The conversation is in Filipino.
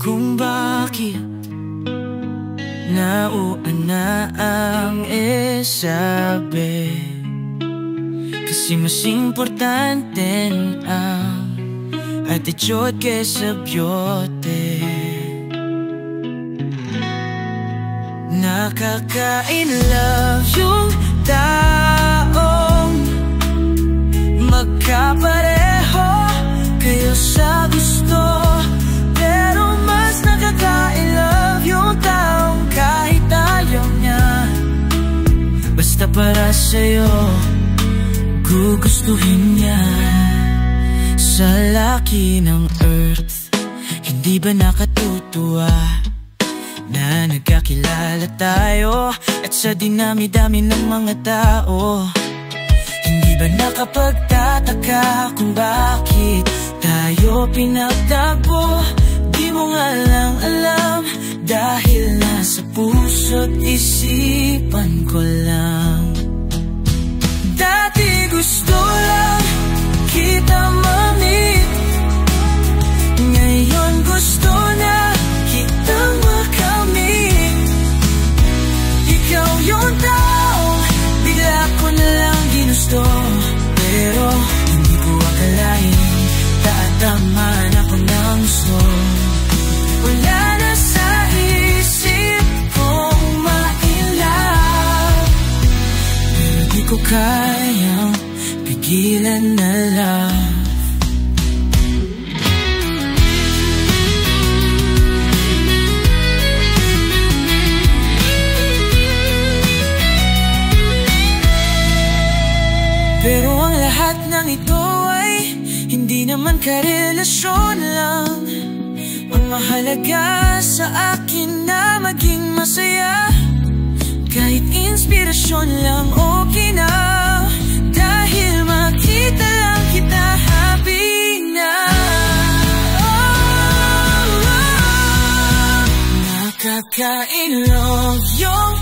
kung bakit nauan na ang sabi. Kasi mas importante ang attitude kesa beauty. Nakaka-in-love yung taong magkapareho kayo sa gusto, pero mas nakaka-in-love yung taong kahit ayaw niya, basta para sa'yo gugustuhin niya. Sa laki ng earth, hindi ba nakatutuwa na nagkakilala tayo? At sa dinami-dami ng mga tao, hindi ba nakapagtataka kung bakit tayo pinagtagpo? Di mo nga lang alam, dahil nasa puso't isipan ko lang. Dati gusto lang kita ma-meet, ngayon gusto na kitang makamit. Ikaw yung taong bigla ko na lang ginusto, pero hindi ko akalain tatamaan ako ng gusto. Wala na sa isip kong ma-in-love, pero di ko kayang pigilan na love. Pero ang lahat ng ito ay hindi naman karelasyon lang. Ang mahalaga sa akin na maging masaya, kahit inspirasyon lang okay na, dahil makita lang kita happy na. Nakaka-in-love yung